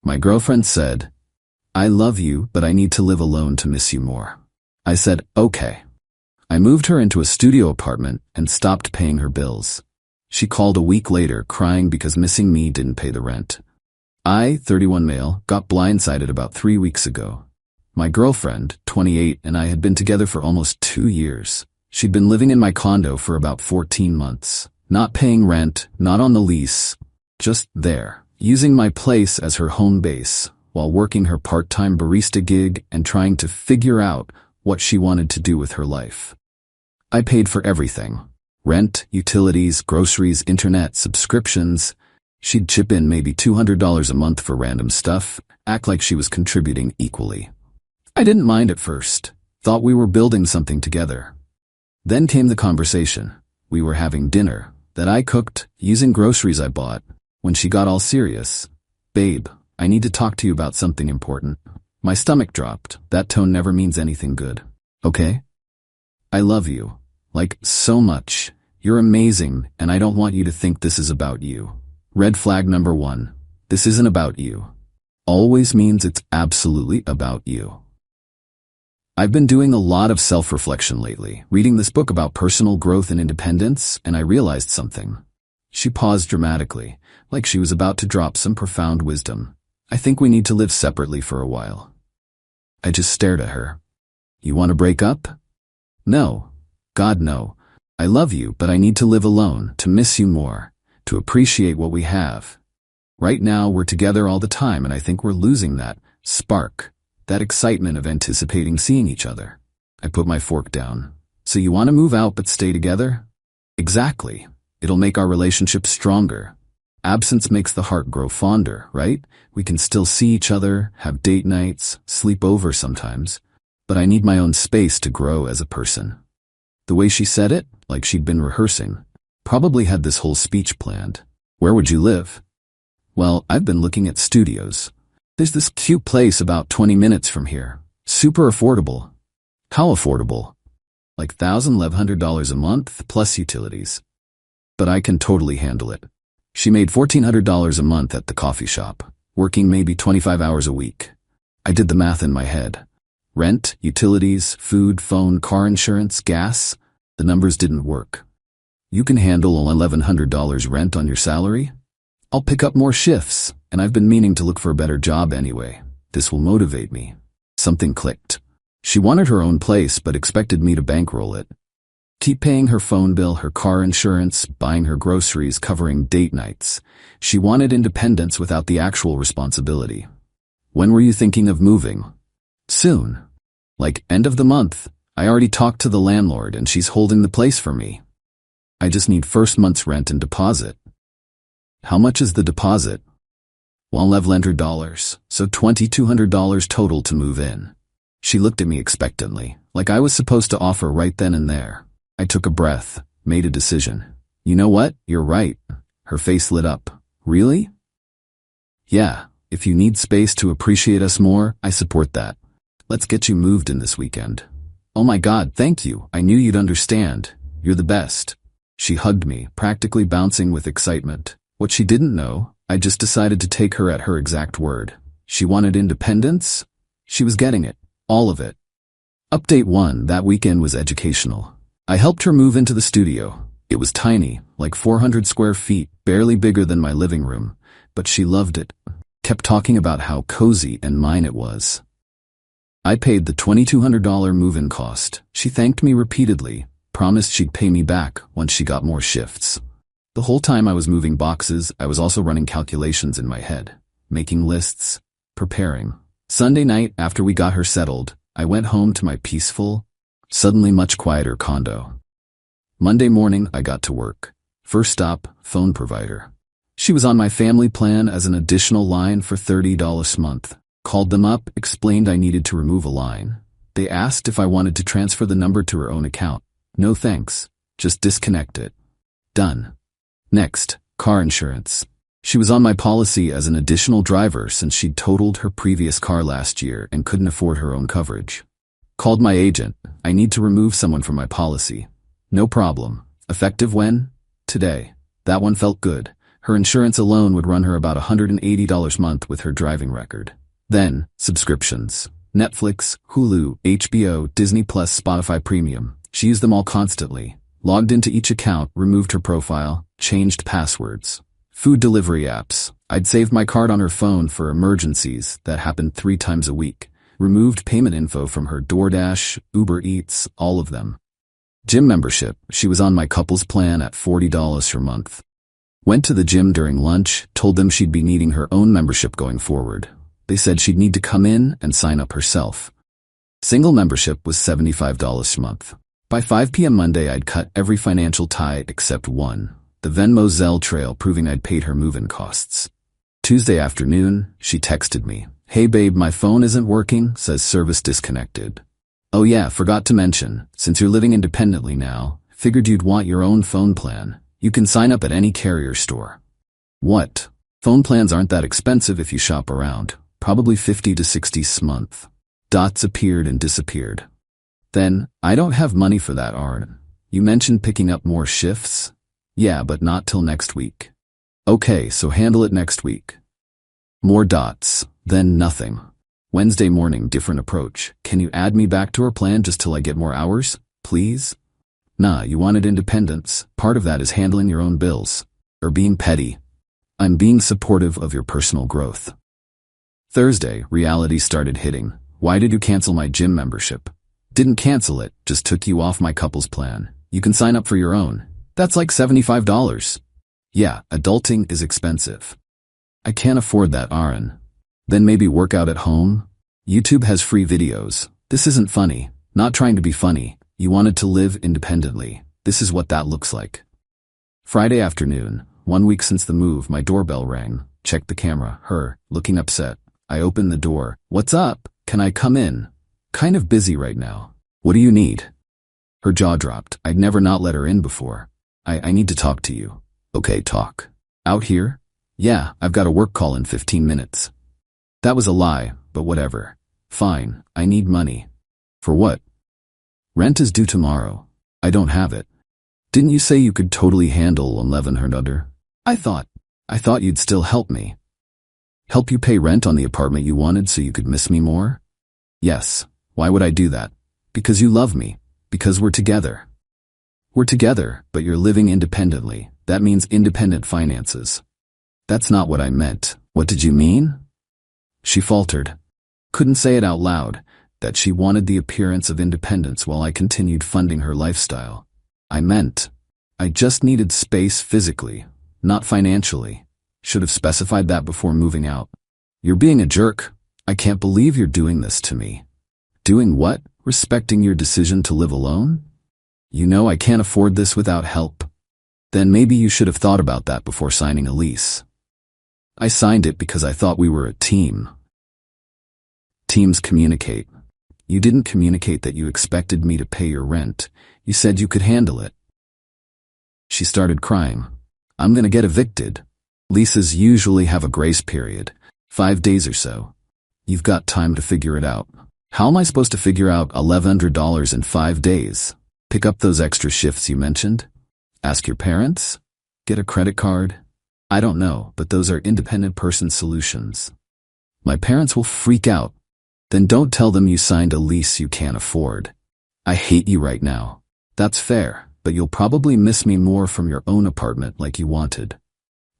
My girlfriend said, "I love you, but I need to live alone to miss you more." I said, "Okay." I moved her into a studio apartment and stopped paying her bills. She called a week later crying because missing me didn't pay the rent. I, 31 male, got blindsided about 3 weeks ago. My girlfriend, 28, and I had been together for almost 2 years. She'd been living in my condo for about 14 months, not paying rent, not on the lease, just there, using my place as her home base, while working her part-time barista gig and trying to figure out what she wanted to do with her life. I paid for everything: rent, utilities, groceries, internet, subscriptions. She'd chip in maybe $200 a month for random stuff, act like she was contributing equally. I didn't mind at first, thought we were building something together. Then came the conversation. We were having dinner that I cooked, using groceries I bought, when she got all serious. "Babe, I need to talk to you about something important." My stomach dropped. That tone never means anything good. "Okay? I love you. Like, so much. You're amazing, and I don't want you to think this is about you." Red flag number 1. This isn't about you. Always means it's absolutely about you. I've been doing a lot of self-reflection lately, reading this book about personal growth and independence, and I realized something. She paused dramatically, like she was about to drop some profound wisdom. "I think we need to live separately for a while." I just stared at her. "You want to break up?" "No. God, no. I love you, but I need to live alone, to miss you more, to appreciate what we have. Right now, we're together all the time, and I think we're losing that spark, that excitement of anticipating seeing each other." I put my fork down. "So you want to move out but stay together?" "Exactly. It'll make our relationship stronger. Absence makes the heart grow fonder, right? We can still see each other, have date nights, sleep over sometimes, but I need my own space to grow as a person." The way she said it, like she'd been rehearsing, probably had this whole speech planned. "Where would you live?" "Well, I've been looking at studios. There's this cute place about 20 minutes from here. Super affordable." "How affordable?" "Like $1,100 a month, plus utilities." "But I can totally handle it." She made $1,400 a month at the coffee shop, working maybe 25 hours a week. I did the math in my head. Rent, utilities, food, phone, car insurance, gas. The numbers didn't work. "You can handle $1,100 rent on your salary?" "I'll pick up more shifts, and I've been meaning to look for a better job anyway. This will motivate me." Something clicked. She wanted her own place but expected me to bankroll it. Keep paying her phone bill, her car insurance, buying her groceries, covering date nights. She wanted independence without the actual responsibility. "When were you thinking of moving?" "Soon. Like, end of the month. I already talked to the landlord and she's holding the place for me. I just need first month's rent and deposit." "How much is the deposit?" $1,100, so $2,200 total to move in. She looked at me expectantly, like I was supposed to offer right then and there. I took a breath, made a decision. "You know what? You're right." Her face lit up. "Really?" "Yeah, if you need space to appreciate us more, I support that. Let's get you moved in this weekend." "Oh my God, thank you. I knew you'd understand. You're the best." She hugged me, practically bouncing with excitement. What she didn't know, I just decided to take her at her exact word. She wanted independence. She was getting it. All of it. Update 1, that weekend was educational. I helped her move into the studio. It was tiny, like 400 square feet, barely bigger than my living room, but she loved it. Kept talking about how cozy and mine it was. I paid the $2,200 move-in cost. She thanked me repeatedly, promised she'd pay me back once she got more shifts. The whole time I was moving boxes, I was also running calculations in my head, making lists, preparing. Sunday night, after we got her settled, I went home to my peaceful, suddenly much quieter condo. Monday morning, I got to work. First stop, phone provider. She was on my family plan as an additional line for $30 a month. Called them up, explained I needed to remove a line. They asked if I wanted to transfer the number to her own account. No thanks. Just disconnect it. Done. Next, car insurance. She was on my policy as an additional driver since she'd totaled her previous car last year and couldn't afford her own coverage. Called my agent. "I need to remove someone from my policy." "No problem. Effective when?" "Today." That one felt good. Her insurance alone would run her about $180 a month with her driving record. Then, subscriptions. Netflix, Hulu, HBO, Disney Plus, Spotify Premium. She used them all constantly. Logged into each account, removed her profile, changed passwords. Food delivery apps. I'd saved my card on her phone for emergencies that happened 3 times a week. Removed payment info from her DoorDash, Uber Eats, all of them. Gym membership. She was on my couples plan at $40 per month. Went to the gym during lunch, told them she'd be needing her own membership going forward. They said she'd need to come in and sign up herself. Single membership was $75 a month. By 5 p.m. Monday, I'd cut every financial tie except one, the Venmo Zelle trail proving I'd paid her move-in costs. Tuesday afternoon, she texted me. Hey babe, my phone isn't working, says service disconnected. Oh yeah, forgot to mention, since you're living independently now, figured you'd want your own phone plan. You can sign up at any carrier store. What? Phone plans aren't that expensive if you shop around. Probably $50 to $60 a month. Dots appeared and disappeared. Then, I don't have money for that, Aaron. You mentioned picking up more shifts? Yeah, but not till next week. Okay, so handle it next week. More dots, then nothing. Wednesday morning, different approach. Can you add me back to our plan just till I get more hours, please? Nah, you wanted independence. Part of that is handling your own bills. Or being petty. I'm being supportive of your personal growth. Thursday, reality started hitting. Why did you cancel my gym membership? Didn't cancel it, just took you off my couples plan. You can sign up for your own. That's like $75. Yeah, adulting is expensive. I can't afford that, Aaron. Then maybe work out at home? YouTube has free videos. This isn't funny. Not trying to be funny. You wanted to live independently. This is what that looks like. Friday afternoon, 1 week since the move, my doorbell rang. Checked the camera. Her, looking upset. I opened the door. What's up? Can I come in? Kind of busy right now. What do you need? Her jaw dropped. I'd never not let her in before. I need to talk to you. Okay, talk. Out here? Yeah, I've got a work call in 15 minutes. That was a lie, but whatever. Fine, I need money. For what? Rent is due tomorrow. I don't have it. Didn't you say you could totally handle 1100? I thought you'd still help me. Help you pay rent on the apartment you wanted so you could miss me more? Yes. Why would I do that? Because you love me. Because we're together. We're together, but you're living independently. That means independent finances. That's not what I meant. What did you mean? She faltered. Couldn't say it out loud, that she wanted the appearance of independence while I continued funding her lifestyle. I meant, I just needed space physically, not financially. Should have specified that before moving out. You're being a jerk. I can't believe you're doing this to me. Doing what? Respecting your decision to live alone? You know I can't afford this without help. Then maybe you should have thought about that before signing a lease. I signed it because I thought we were a team. Teams communicate. You didn't communicate that you expected me to pay your rent. You said you could handle it. She started crying. I'm gonna get evicted. Leases usually have a grace period, 5 days or so. You've got time to figure it out. How am I supposed to figure out $1,100 in 5 days? Pick up those extra shifts you mentioned? Ask your parents? Get a credit card? I don't know, but those are independent person solutions. My parents will freak out. Then don't tell them you signed a lease you can't afford. I hate you right now. That's fair, but you'll probably miss me more from your own apartment like you wanted.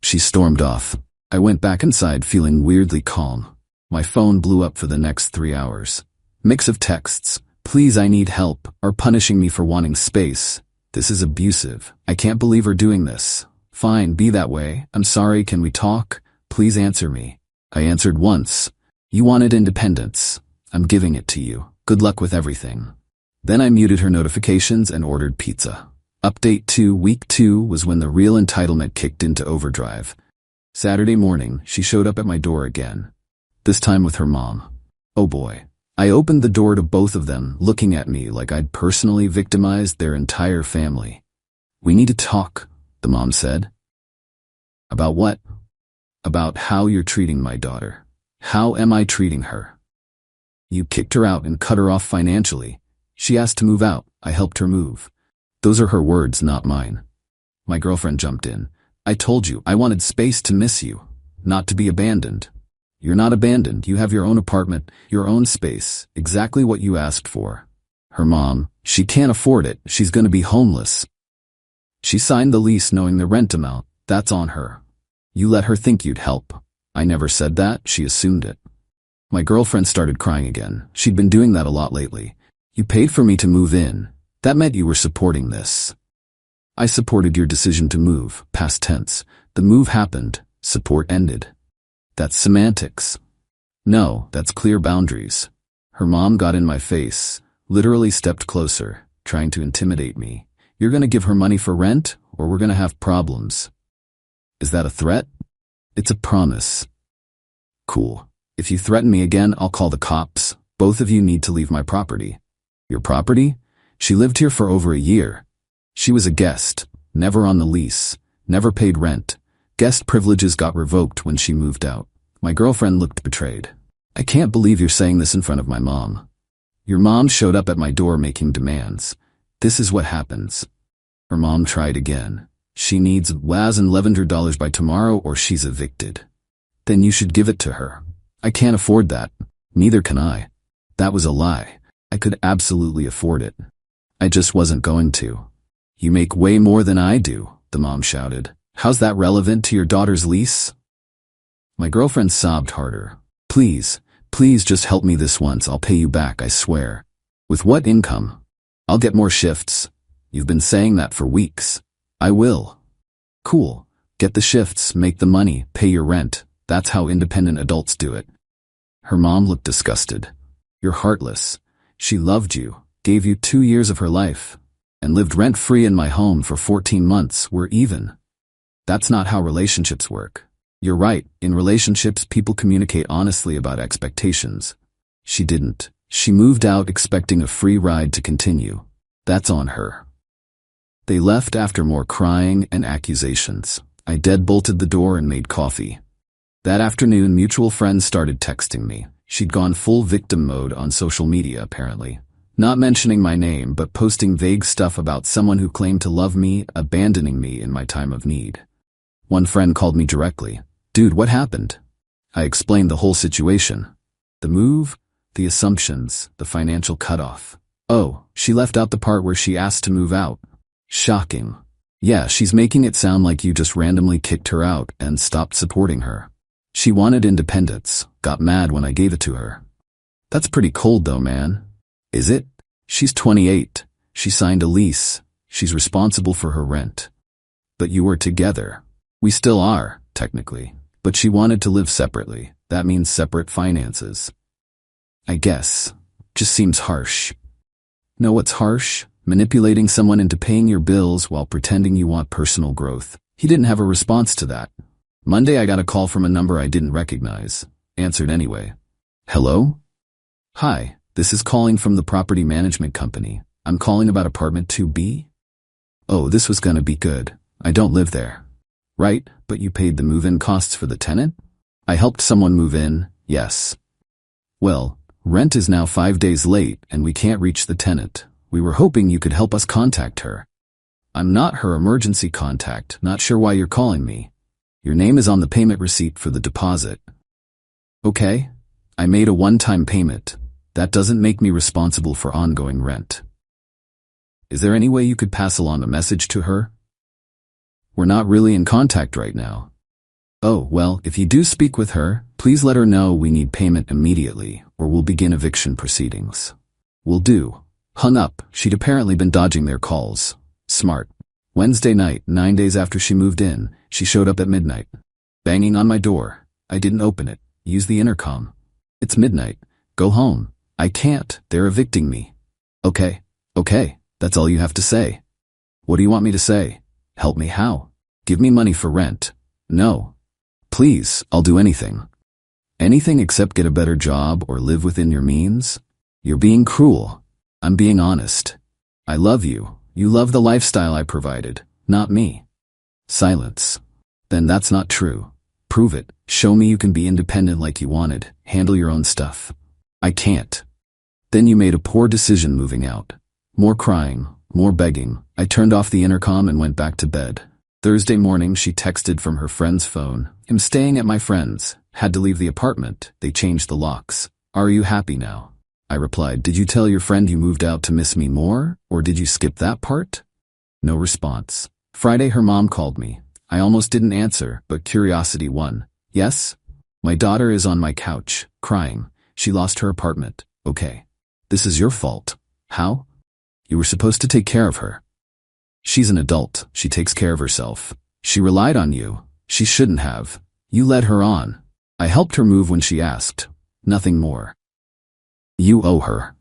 She stormed off. I went back inside feeling weirdly calm. My phone blew up for the next 3 hours. Mix of texts. Please, I need help, or punishing me for wanting space. This is abusive. I can't believe we're doing this. Fine, be that way. I'm sorry, can we talk? Please answer me. I answered once. You wanted independence. I'm giving it to you. Good luck with everything. Then I muted her notifications and ordered pizza. Update 2, week 2 was when the real entitlement kicked into overdrive. Saturday morning, she showed up at my door again. This time with her mom. Oh boy. I opened the door to both of them, looking at me like I'd personally victimized their entire family. We need to talk, the mom said. About what? About how you're treating my daughter. How am I treating her? You kicked her out and cut her off financially. She asked to move out. I helped her move. Those are her words, not mine. My girlfriend jumped in. I told you I wanted space to miss you, not to be abandoned. You're not abandoned. You have your own apartment, your own space, exactly what you asked for. Her mom, she can't afford it. She's gonna be homeless. She signed the lease knowing the rent amount. That's on her. You let her think you'd help. I never said that. She assumed it. My girlfriend started crying again. She'd been doing that a lot lately. You paid for me to move in. That meant you were supporting this. I supported your decision to move, past tense. The move happened. Support ended. That's semantics. No, that's clear boundaries. Her mom got in my face, literally stepped closer, trying to intimidate me. You're gonna give her money for rent, or we're gonna have problems. Is that a threat? It's a promise. Cool. If you threaten me again, I'll call the cops. Both of you need to leave my property. Your property? She lived here for over a year. She was a guest, never on the lease, never paid rent. Guest privileges got revoked when she moved out. My girlfriend looked betrayed. I can't believe you're saying this in front of my mom. Your mom showed up at my door making demands. This is what happens. Her mom tried again. She needs $1,100 by tomorrow or she's evicted. Then you should give it to her. I can't afford that. Neither can I. That was a lie. I could absolutely afford it. I just wasn't going to. You make way more than I do, the mom shouted. How's that relevant to your daughter's lease? My girlfriend sobbed harder. Please, please just help me this once. I'll pay you back, I swear. With what income? I'll get more shifts. You've been saying that for weeks. I will. Cool. Get the shifts, make the money, pay your rent. That's how independent adults do it. Her mom looked disgusted. You're heartless. She loved you, gave you 2 years of her life, and lived rent-free in my home for 14 months. We're even. That's not how relationships work. You're right, in relationships people communicate honestly about expectations. She didn't. She moved out expecting a free ride to continue. That's on her. They left after more crying and accusations. I deadbolted the door and made coffee. That afternoon, mutual friends started texting me. She'd gone full victim mode on social media, apparently. Not mentioning my name, but posting vague stuff about someone who claimed to love me, abandoning me in my time of need. One friend called me directly. Dude, what happened? I explained the whole situation. The move, the assumptions, the financial cutoff. Oh, she left out the part where she asked to move out. Shocking. Yeah, she's making it sound like you just randomly kicked her out and stopped supporting her. She wanted independence, got mad when I gave it to her. That's pretty cold though, man. Is it? She's 28. She signed a lease. She's responsible for her rent. But you were together. We still are, technically. But she wanted to live separately. That means separate finances. I guess. Just seems harsh. Know what's harsh? Manipulating someone into paying your bills while pretending you want personal growth. He didn't have a response to that. Monday I got a call from a number I didn't recognize. Answered anyway. Hello? Hi, this is calling from the property management company. I'm calling about apartment 2B? Oh, this was gonna be good. I don't live there. Right, but you paid the move-in costs for the tenant? I helped someone move in, yes. Well, rent is now 5 days late and we can't reach the tenant. We were hoping you could help us contact her. I'm not her emergency contact, not sure why you're calling me. Your name is on the payment receipt for the deposit. Okay, I made a one-time payment. That doesn't make me responsible for ongoing rent. Is there any way you could pass along a message to her? We're not really in contact right now. Oh, well, if you do speak with her, please let her know we need payment immediately, or we'll begin eviction proceedings. Will do. Hung up. She'd apparently been dodging their calls. Smart. Wednesday night, 9 days after she moved in, she showed up at midnight. Banging on my door. I didn't open it. Use the intercom. It's midnight. Go home. I can't. They're evicting me. Okay. Okay. That's all you have to say. What do you want me to say? Help me how? Give me money for rent. No. Please, I'll do anything. Anything except get a better job or live within your means? You're being cruel. I'm being honest. I love you. You love the lifestyle I provided, not me. Silence. Then that's not true. Prove it. Show me you can be independent like you wanted. Handle your own stuff. I can't. Then you made a poor decision moving out. More crying, more begging. I turned off the intercom and went back to bed. Thursday morning, she texted from her friend's phone. I'm staying at my friend's. Had to leave the apartment. They changed the locks. Are you happy now? I replied, did you tell your friend you moved out to miss me more, or did you skip that part? No response. Friday, her mom called me. I almost didn't answer, but curiosity won. Yes? My daughter is on my couch, crying. She lost her apartment. Okay. This is your fault. How? You were supposed to take care of her. She's an adult. She takes care of herself. She relied on you. She shouldn't have. You led her on. I helped her move when she asked. Nothing more. You owe her.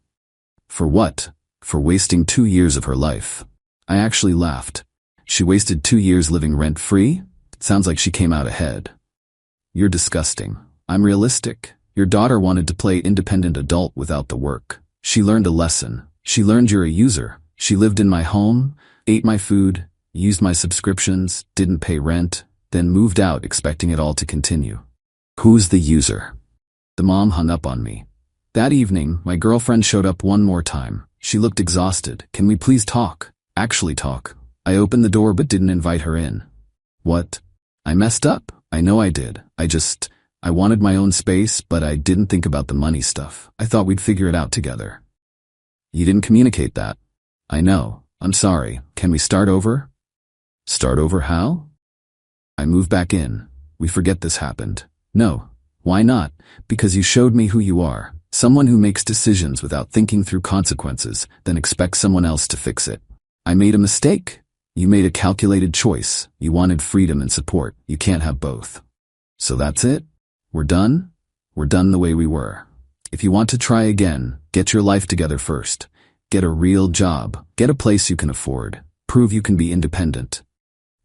For what? For wasting 2 years of her life. I actually laughed. She wasted 2 years living rent-free? Sounds like she came out ahead. You're disgusting. I'm realistic. Your daughter wanted to play independent adult without the work. She learned a lesson. She learned you're a user. She lived in my home, ate my food, used my subscriptions, didn't pay rent, then moved out expecting it all to continue. Who's the user? The mom hung up on me. That evening, my girlfriend showed up one more time. She looked exhausted. Can we please talk? Actually talk. I opened the door but didn't invite her in. What? I messed up. I know I did. I wanted my own space, but I didn't think about the money stuff. I thought we'd figure it out together. You didn't communicate that. I know. I'm sorry. Can we start over? Start over how? I moved back in. We forget this happened. No. Why not? Because you showed me who you are. Someone who makes decisions without thinking through consequences, then expects someone else to fix it. I made a mistake. You made a calculated choice. You wanted freedom and support. You can't have both. So that's it? We're done? We're done the way we were. If you want to try again, get your life together first. Get a real job. Get a place you can afford. Prove you can be independent.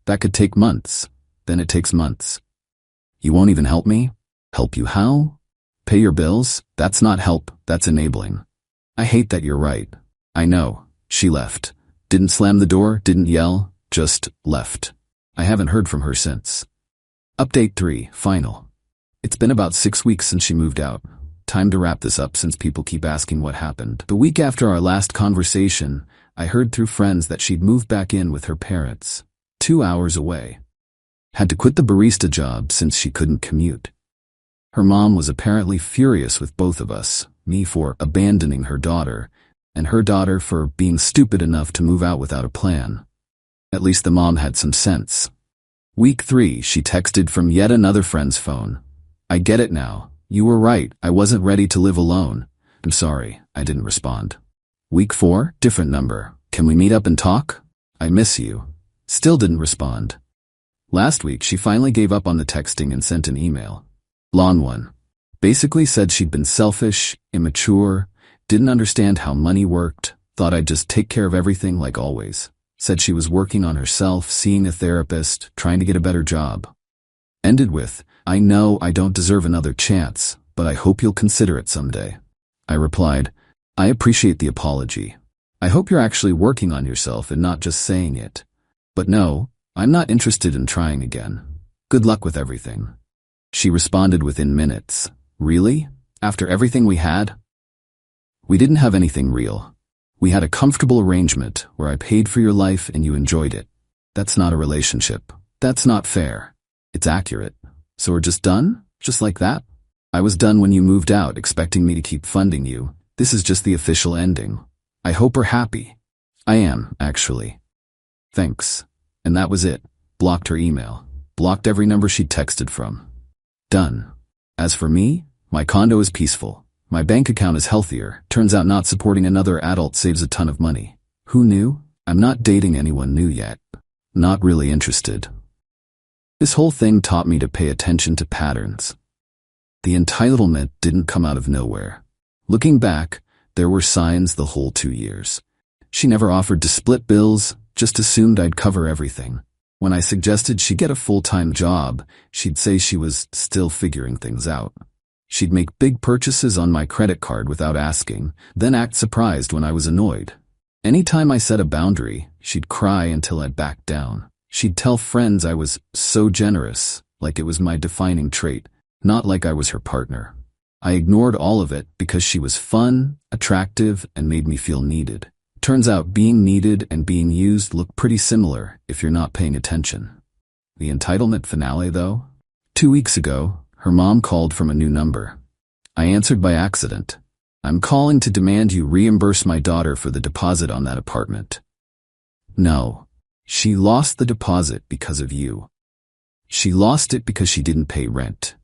That could take months. Then it takes months. You won't even help me? Help you how? Pay your bills? That's not help, that's enabling. I hate that you're right. I know. She left. Didn't slam the door, didn't yell, just left. I haven't heard from her since. Update 3, final. It's been about 6 weeks since she moved out. Time to wrap this up since people keep asking what happened. The week after our last conversation, I heard through friends that she'd moved back in with her parents, 2 hours away. Had to quit the barista job since she couldn't commute. Her mom was apparently furious with both of us, me for abandoning her daughter, and her daughter for being stupid enough to move out without a plan. At least the mom had some sense. Week 3, she texted from yet another friend's phone. I get it now. You were right. I wasn't ready to live alone. I'm sorry. I didn't respond. Week 4, different number. Can we meet up and talk? I miss you. Still didn't respond. Last week, she finally gave up on the texting and sent an email. Long one. Basically said she'd been selfish, immature, didn't understand how money worked, thought I'd just take care of everything like always. Said she was working on herself, seeing a therapist, trying to get a better job. Ended with, I know I don't deserve another chance, but I hope you'll consider it someday. I replied, I appreciate the apology. I hope you're actually working on yourself and not just saying it. But no, I'm not interested in trying again. Good luck with everything. She responded within minutes. Really? After everything we had? We didn't have anything real. We had a comfortable arrangement where I paid for your life and you enjoyed it. That's not a relationship. That's not fair. It's accurate. So we're just done? Just like that? I was done when you moved out, expecting me to keep funding you. This is just the official ending. I hope we're happy. I am, actually. Thanks. And that was it. Blocked her email. Blocked every number she'd texted from. Done. As for me, my condo is peaceful. My bank account is healthier. Turns out not supporting another adult saves a ton of money. Who knew? I'm not dating anyone new yet. Not really interested. This whole thing taught me to pay attention to patterns. The entitlement didn't come out of nowhere. Looking back, there were signs the whole 2 years. She never offered to split bills, just assumed I'd cover everything. When I suggested she get a full-time job, she'd say she was still figuring things out. She'd make big purchases on my credit card without asking, then act surprised when I was annoyed. Anytime I set a boundary, she'd cry until I'd back down. She'd tell friends I was so generous, like it was my defining trait, not like I was her partner. I ignored all of it because she was fun, attractive, and made me feel needed. Turns out being needed and being used look pretty similar if you're not paying attention. The entitlement finale, though? 2 weeks ago, her mom called from a new number. I answered by accident. I'm calling to demand you reimburse my daughter for the deposit on that apartment. No. She lost the deposit because of you. She lost it because she didn't pay rent.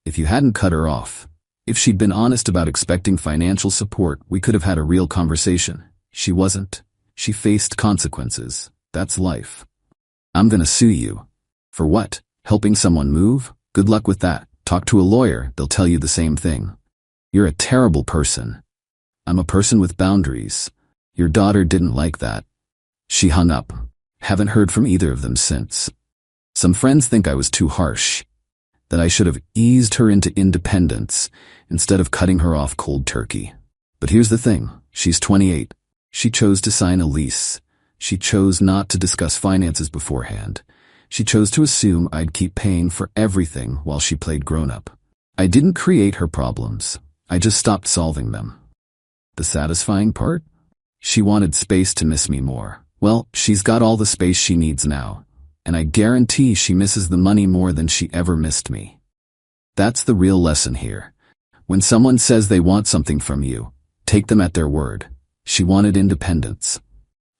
If you hadn't cut her off, if she'd been honest about expecting financial support, we could have had a real conversation. She wasn't. She faced consequences. That's life. I'm gonna sue you. For what? Helping someone move? Good luck with that. Talk to a lawyer, they'll tell you the same thing. You're a terrible person. I'm a person with boundaries. Your daughter didn't like that. She hung up. Haven't heard from either of them since. Some friends think I was too harsh, that I should have eased her into independence instead of cutting her off cold turkey. But here's the thing, she's 28. She chose to sign a lease. She chose not to discuss finances beforehand. She chose to assume I'd keep paying for everything while she played grown-up. I didn't create her problems. I just stopped solving them. The satisfying part? She wanted space to miss me more. Well, she's got all the space she needs now, and I guarantee she misses the money more than she ever missed me. That's the real lesson here. When someone says they want something from you, take them at their word. She wanted independence.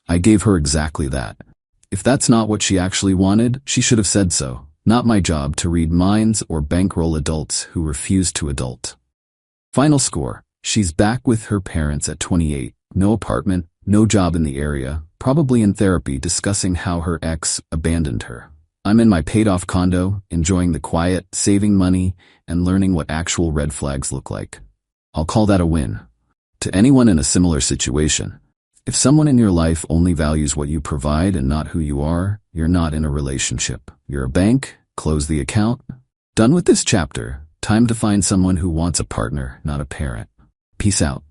I gave her exactly that. If that's not what she actually wanted, she should have said so. Not my job to read minds or bankroll adults who refuse to adult. Final score. She's back with her parents at 28. No apartment, no job in the area, probably in therapy discussing how her ex abandoned her. I'm in my paid-off condo, enjoying the quiet, saving money, and learning what actual red flags look like. I'll call that a win. To anyone in a similar situation, if someone in your life only values what you provide and not who you are, you're not in a relationship. You're a bank, close the account. Done with this chapter. Time to find someone who wants a partner, not a parent. Peace out.